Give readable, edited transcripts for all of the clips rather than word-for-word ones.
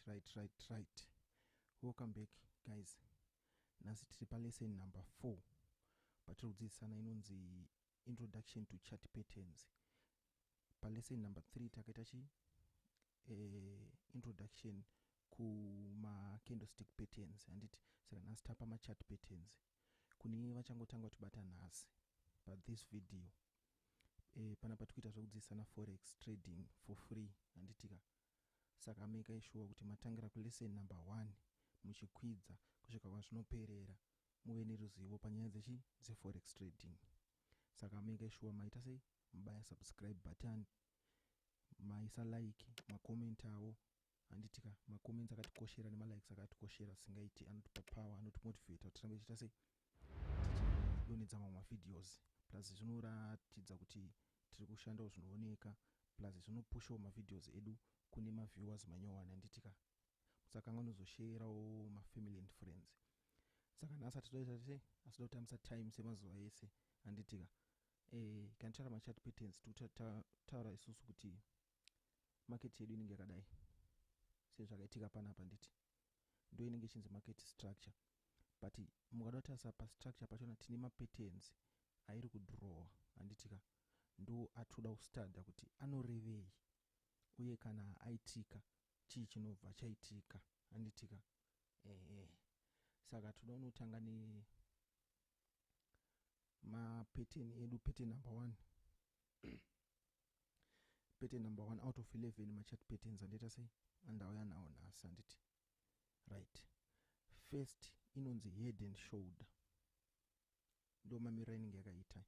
Right. Welcome back, guys. Nasi tiri pa lesson number 4. Patiri kudzidzisana inonzi introduction to chart patterns. Pa lesson number 3 takaita introduction ku ma candlestick patterns anditi saka nasi tapa ma chart patterns. Kuni vachangotanga kutibata nhasi pa this video. Panapa tikuita zvekudzidzisana forex trading for free anditika. Saka make sure kuti matangira ku lesson number 1 muchikwidza kusvika kwazvinoperera muve neruzivo panyaya dze forex trading. Saka make sure maita sei mubaya subscribe button, maisa like, macomment awo anditika macomment akatikoshera nema likes akatikoshera singaiti anotipa power anotimotivate kuti tirambe tichita sei tichidonedza mamwe videos plus zvinoratidza kuti tiri kushanda zvinooneka plus zvinopushawo ma videos edu kune ma viewers manyowani anditika saka nganozosherawo ma family and friends. Saka nasa titoita asida kutamisa time semazuva ese anditika kana tara ma chart patterns tutataura isusu kuti market yedu inenge yakadai sezvakaitika panapa nditi ndo inenge chinzi market structure, but mukada kutarisa pa structure pachona tine ma patterns airi kudraw anditika ndo atoda kustudy kuti anorevei uye kana aitika chii chinobva chaitika anditika. Saka toda kunotanga ne ma pattern edu. Pattern number 1 pattern number 1 out of 11 ma chart patterns andita sei andauya nawo nhasi anditi. Right, first inonzi head and shoulder ndo mamiriro inenge yakaita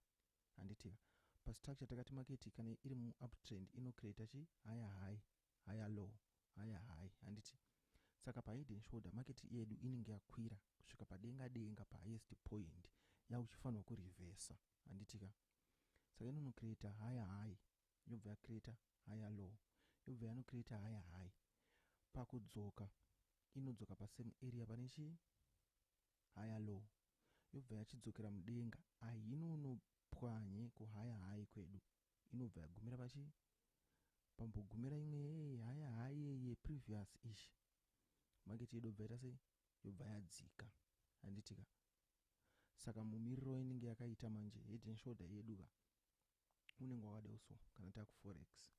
anditika. Pa structure takati market kana iri mu uptrend ino create chi higher low anditi. Saka pa head and shoulder market yedu inenge yakwira kusvika padenga pa highest point yauchifanwa ku reverse anditika. Saka inono create high yobva ya create higher low yobva yano create high pakudzoka inodzoka pa same area pane chi higher low yobva yachidzokera mudenga ainono pwanye ku high kwedu inobva yagumira pachi pambogumira imwe high ye previous ish market yedu yobva yaita sei yobva yadzika anditika. Saka mumiriro inenge yakaita manje head and shoulder yedu ka unenge wakadai so kana taku forex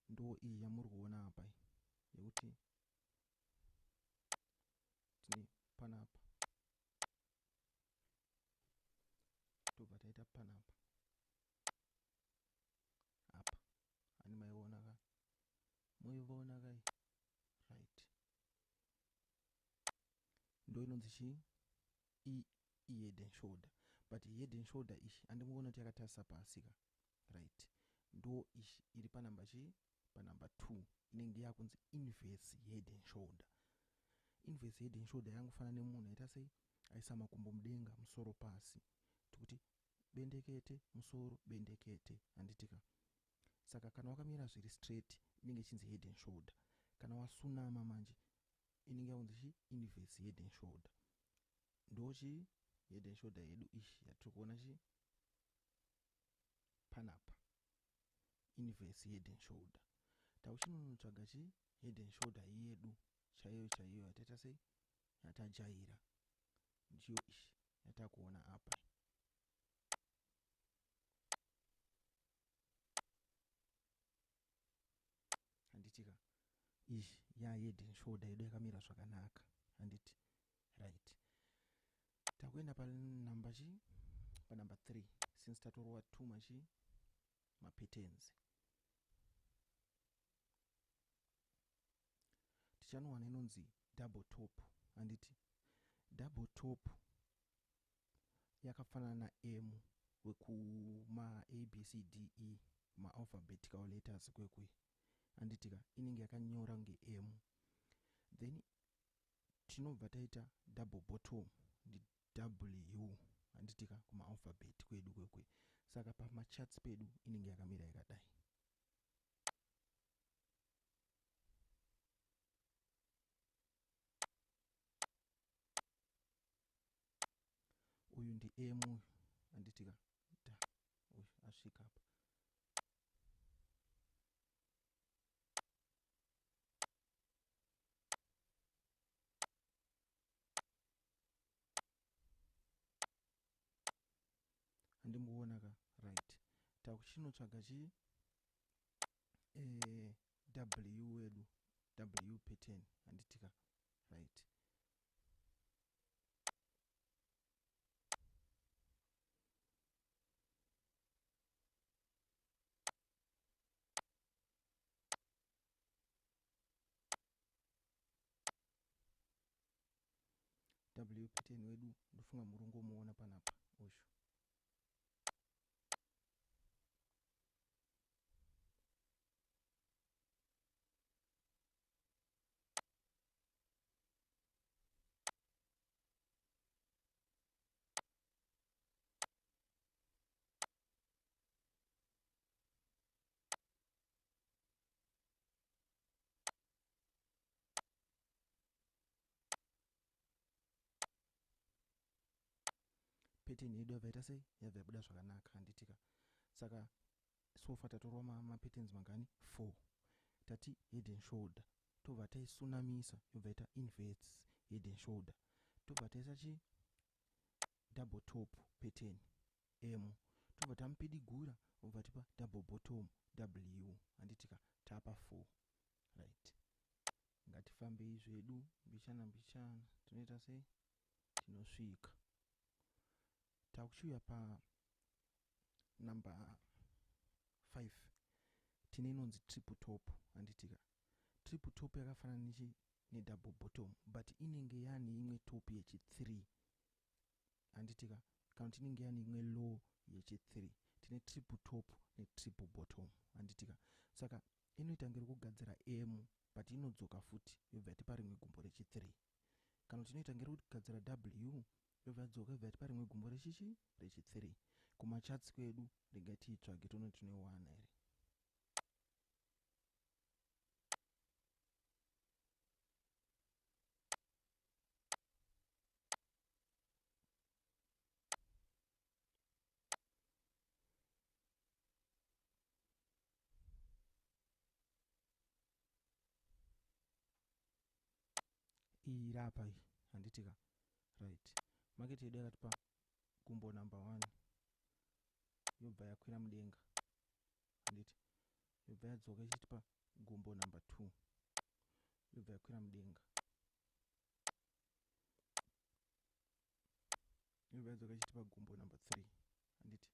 ndo iyi yamuri kuona apa yekuti tine panapa tobva taita panapa apa ani maiona ka muiona kai right ndo inonzi chi head and shoulder, but head and shoulder ishi andimuona kuti yakatarisa pasi ka right ndo ishi iri pa number chi pa number 2 inenge yakunzi inverse head and shoulder. Inverse head and shoulder yangofana nemunhu aita sei aisa makumbo mudenga musoro pasi tukuti bendekete musoro bendekete anditika. Saka kana wakamira zviri straight inenge chinzi head and shoulder, kana wasunama manje inenge yakunzi chi inverse head and shoulder. Ndochi head and shoulder yedu ishi yatikuona chi panapa inverse head and shoulder. Tauchinonotsvaga chi head and shoulder yedu chaiyo yataita sei yatajaira ndiyo ishi yatakuona apa anditika. Ishi ya head and shoulder yedu yakamira zvakanaka anditi. Right, takuenda pa number chi pa number 3 since tatorwa 2 machi ma patterns. Tichanowana inonzi double top anditi. Double top yakafanana na M weku ma ABCDE ma alphabetical letters kwekwe anditika inenge yakanyora nge M, then tinobva taita double bottom ndi W anditika kuma alphabet kwedu kwekwe. Saka pa ma charts pedu inenge yakamira yakadai. Uyu ndi M anditika ta asvika apa handimuona ka right takuchinotsvaga chi w wedu w pattern handitika right w pattern wedu ndofunga murongo muona panapa usho pattern yedu yabva yaita sei yabva yabuda zvakanaka handitika saka sofa tatorwa mapatterns mangani 4 tati head and shoulder tobva taisunamisa yobva yaita inverts head and shoulder tobva taisa chi double top pattern m tobva tamupidigura obva tipa double bottom w handitika tapa 4 right ngatifambei zvedu mbichana mbichana tinoita sei tinosvika takuchiuya pa number 5 tine inonzi triple top handitika triple top yakafanana nechi nedouble bottom but inenge yani imwe top yechi3 handitika kana tinenge yani imwe low yechi3 tine triple top netriple bottom handitika saka inoita ngerokugadzira m but inodzoka futi yobva yatipa rimwe gumbo rechi3 kana tinoita ngerokugadzira w yobva yadzoka yobva yatipa rimwe gumbo rechichi rechi3 kumachatsi kwedu regai tiitsvage toone tine 1 here iyi rapa iyi handitika right market yedu yakatipa gumbo number 1 yobva yakwira mudenga handiti yobva yadzoka ichitipa gumbo number 2 yobva yakwira mudenga yobva yadzoka ichitipa gumbo number 3 handiti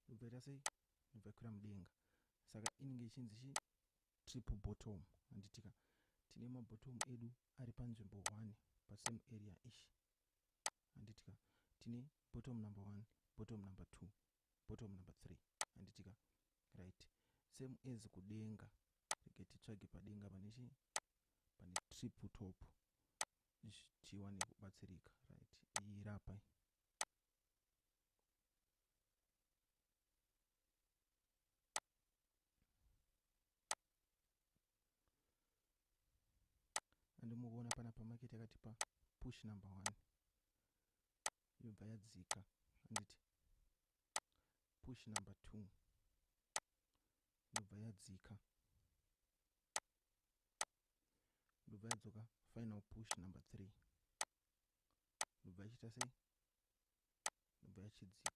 yobva yaita sei yobva yakwira mudenga saka inenge ichinzi chi triple bottom handitika tine mabottom edu ari panzvimbo 1 pasame area ishi handitika tine bottom number 1 bottom number 2 bottom number 3 handitika right same as kudenga rege titsvage padenga pane triple top tiwane kubatsirika right iyi rapa andimuona pana pamarket yakatipa push number 1 yobva yadzika handiti push number 2 yobva yadzika yobva yadzoka final push number 3 yobva yachiita sei yobva yachidzika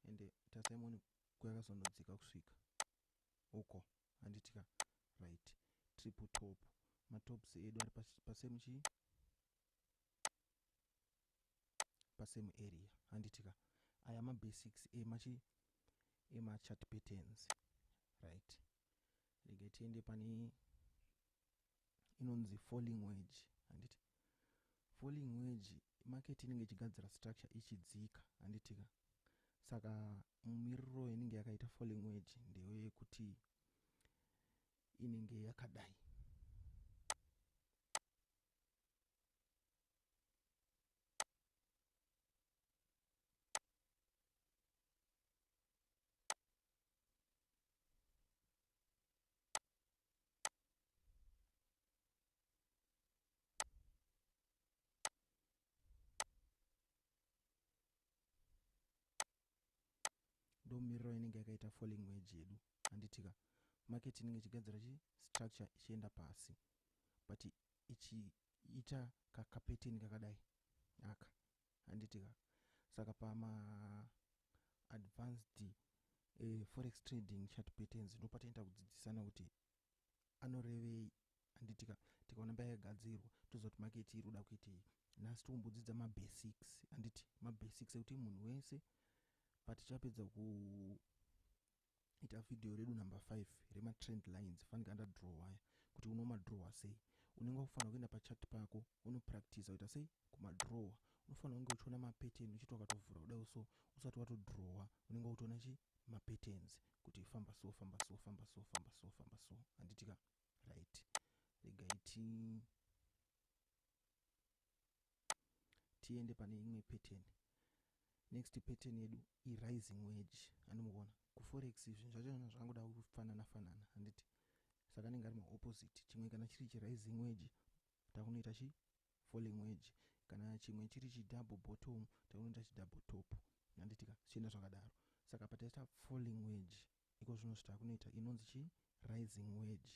ende tasaimoni kwayakazonodzika kusvika uko handitika right triple top matops edu ari pasame chi pasame area handitika aya mabasics emachart patterns right rege tiende pane inonzi falling wedge handiti falling wedge market inenge ichigadzira structure ichidzika handitika saka mumiriro inenge yakaita falling wedge ndeyekuti inenge yakadai ndo miriro inenge yakaita falling wedge yedu handitika market inenge ichigadzira chi structure ichienda pasi but ichiita kapattern kakadai aka handitika saka advanced forex trading chart patterns ndopataenda kudzidzisana kuti anorevei. Handiti tikaona yakagadzirwa toziva kuti market iri kuda kuitei. Nhasi tombodzidza mabasics, handiti mabasics ekuti munhu wese patichapedza kuita video redu number 5 rema trend lines fanike andadrowa aya kuti unomadrowa sei. Unenge ufanira kuenda pachart pako unopractice kuita sei kumadrowa. Unofanira kunge uchiona mapattern uchiti wakatovhura kudai so usati watodrowa unenge uchiona mapatterns kuti famba so famba so famba so famba so famba so. Handitika right. Regai tiende pane imwe pattern. Next pattern yedu rising wedge. Anomuona kuforex izvi zvacho zvakangoda kufanana fanana, handiti saka anenge ari maopposite. Chimwe kana chiri rising wedge takunoita falling wedge, kana chimwe chiri double bottom takunoita double top, handitika zvichienda zvakadaro. Saka pataita falling wedge iko zvino zvitakunoita inonzi rising wedge.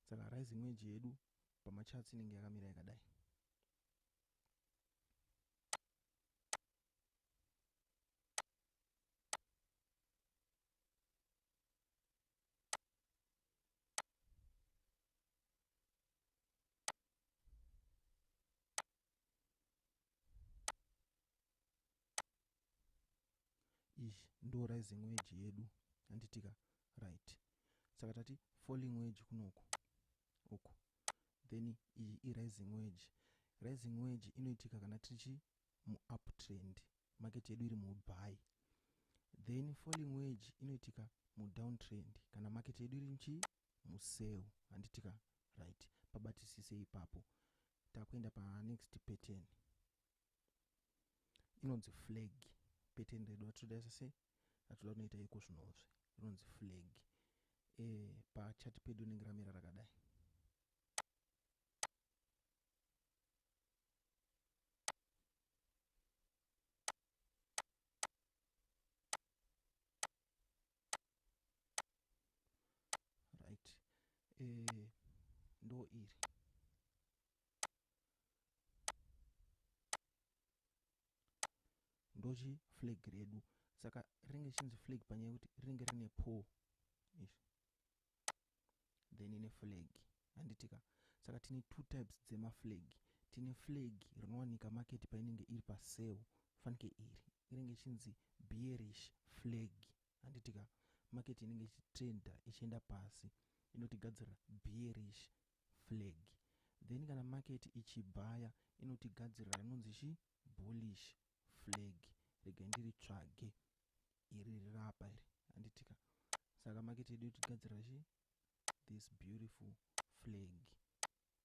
Saka rising wedge yedu pamacharts inenge yakamira yakadai. Iyi ndo rising wedge yedu, handitika right. Saka tati falling wedge kunoko uku, then iyi rising wedge. Rising wedge inoitika kana tiri mu-uptrend, market yedu iri mu-buy. Then falling wedge inoitika mu-downtrend kana market yedu iri mu-sell, handitika right. Pabatisise ipapo. Takuenda pa next pattern inonzi flag. Pattern redu atoda sase atoda kunoita iko zvinozve inonzi flag. Pa chart pedu inenge ramira rakadai. Right. Ndo iri ndochi flag redu. Saka rinenge chinzi flag panyaya kuti rinenge rine pole izvi then ine flag, handitika. Saka tine two types dzema flag. Tine flag rinowanika market painenge iri pa sell, fanike iri inenge chinzi bearish flag, handitika. Market inenge ichitrenda ichienda pasi inotigadzira bearish flag. Then kana market ichibaya inotigadzira inonzi bullish flag. Rega ndiri tsvage iri rirapa iri, handitika. Saka market yedu itigadzira this beautiful flag.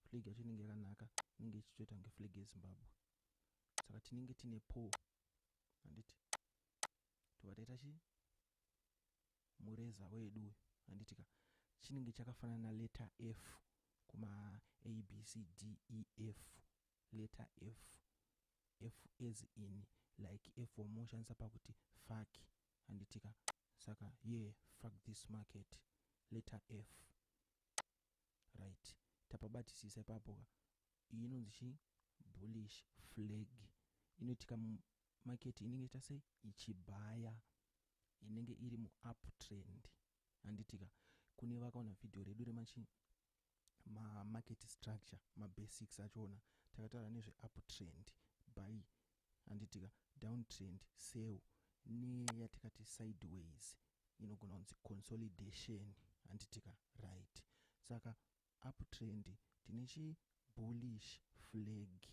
Flag yacho inenge yakanaka, inenge ichitoita kunge flag yeZimbabwe. Saka tinenge tine pole, handiti tobva taita mureza wedu, handitika. Chinenge chakafanana na letter F kuma ABCDEF. Letter F, F as in like F wamoshandisa pakuti fuck, handitika. Saka fuck this market, letter F, right. Tapabatisisa ipapo inonzi bullish flag. Inoitika market inenge ita sei ichibaya, inenge iri mu-uptrend, handitika. Kune vakaona video redu remachi market structure, mabasics achona takataura nezve uptrend buy, handitika, downtrend sell, neyatikati sideways inogona kunzi consolidation, handitika right. Saka uptrend tine bullish flag,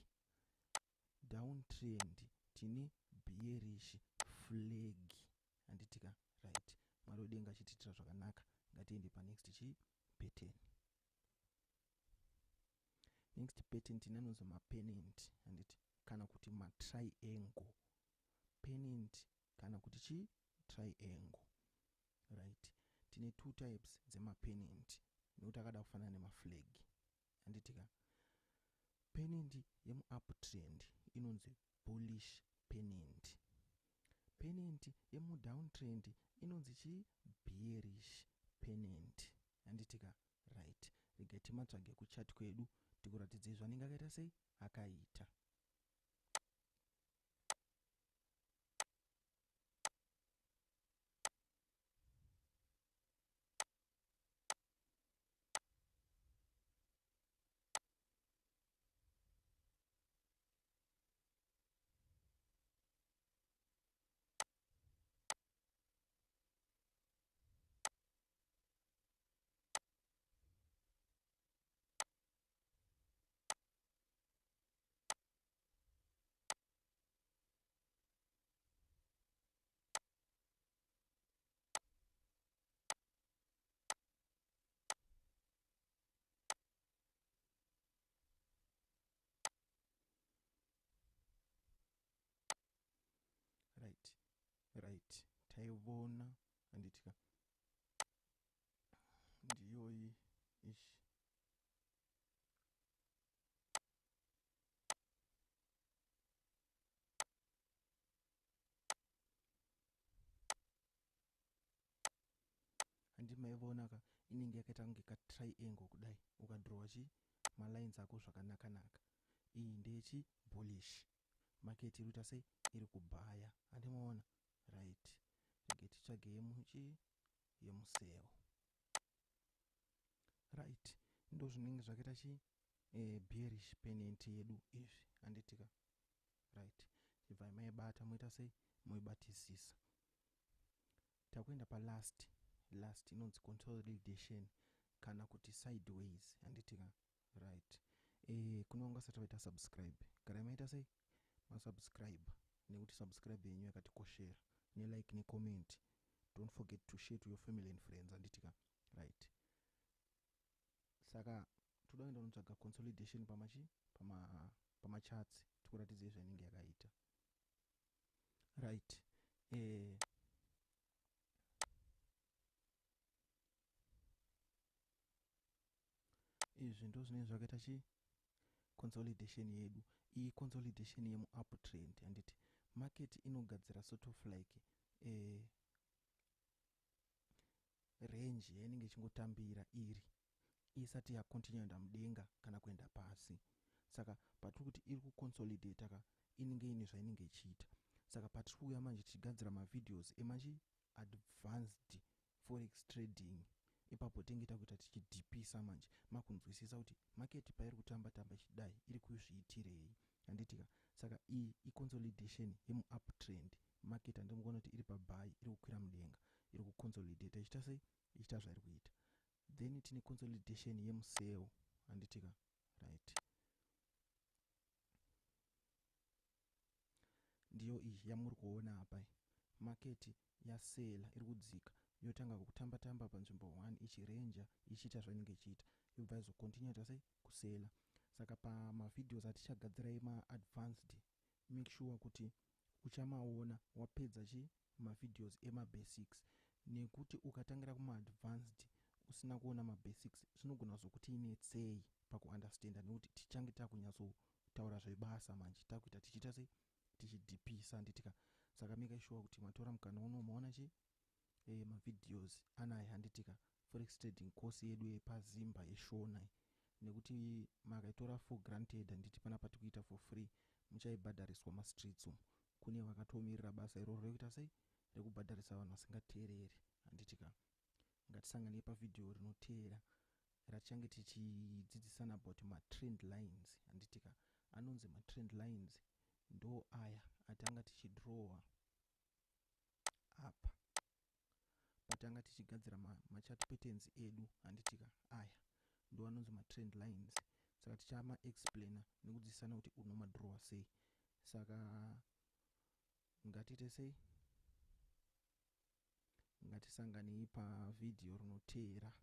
downtrend tine bearish flag, handitika right. Mwari wedenga achitiitira zvakanaka. Ngatiende pa next pattern. Next pattern tinanonzi mapennant, handiti kana kuti matriangle. Pennant kana kuti triangle, right. Tine two types dzemapennant nekuti akada kufanana nemaflag, handitika. Pennant yemu-uptrend inonzi bullish pennant. Pennant yemu-downtrend inonzi bearish pennant, handitika right. Rega timatsvage kuchati kwedu tikuratidze zvanenge akaita sei akaita. taivona handitika ndiyo iyi ishi handi maivona ka inenge yakaita kunge ka triangle kudai ukadhirowa malines ako zvakanaka. Iyi ndechi bullish market iri kuita sei iri kubhaya handimaona right. Rege titsvage yemuseo right. Ndo zvinenge zvakaita bearish pennant yedu izvi handitika right. Chibva maibata moita sei moibatisisa. Takuenda palast inonzi consolidation kana kuti sideways handitika right. Kune wanga usati waita subscribe garai maita sei masubscribe nekuti subscribe yenyu yakatikoshera nelike necomment. Don't forget to share to your family and friends handitika right. Saka toda kuenda kunotsvaga consolidation pamacharts tikuratidze zvainenge yakaita right. Izvi ndo zvinenge zvakaita consolidation yedu. Iyi consolidation yemuuptrend handiti market inogadzira sort of like range yainenge ichingotambira iri isati yakontinue kuenda mudenga kana kuenda pasi. Saka patiri kuti iri kuconsolidate ka inenge ine zvainenge ichiita. Saka patiri kuuya manje tichigadzira mavideos advanced forex trading ipapo tinenge takuita tichidhipisa manje makunzwisisa kuti market pairi kutamba ichidai iri kuzviitirei handitika. Saka iyi iconsolidation yemuuptrend market handinogona kuti iri pabuy iri kukwira mudenga iri kuconsolidate ichita sei ichita zvairi kuita. Then tine consolidation yemuseo handitika right. Ndiyo iyi yamuri kuona apa market yasela iri kudzika yotanga kutamba panzvimbo 1 ichirenja ichiita zvainenge ichiita yobva yazokontinue ta sei kusela. Saka pamavideos atichagadzirai maadvanced make sure kuti uchamaona wapedza mavideos emabasics nekuti ukatangira kumaadvanced usina kuona mabasics zvinogona zokuti inetsei pakuunderstanda nekuti tichange takunyatsotaura zvebasa manje takuita tichiita sei tichidhipisa handitika. Saka make sure kuti matora mukana uno maona mavideos anaya handitika forex trading course yedu yepazimba yeshona nekuti makaitora for granted handiti pana patikuita for free muchaibhadhariswa mastreets umu. Kune vakatomirira basa iroro rekuita sei rekubhadharisa vanhu vasingateereri handitika. Ngatisanganei pavidheo rinoteera ratichange tichidzidzisana about matrend lines handitika. Anonzi matrend lines ndo aya atanga tichidrowa apa patanga tichigadzira machart patterns edu handitika. Aya ndo anonzi matrend lines. Saka tichama explainer nekudzidzisana kuti unomadrowa sei. Saka ngatiite sei ngatisanganei pavidheo rinoteera.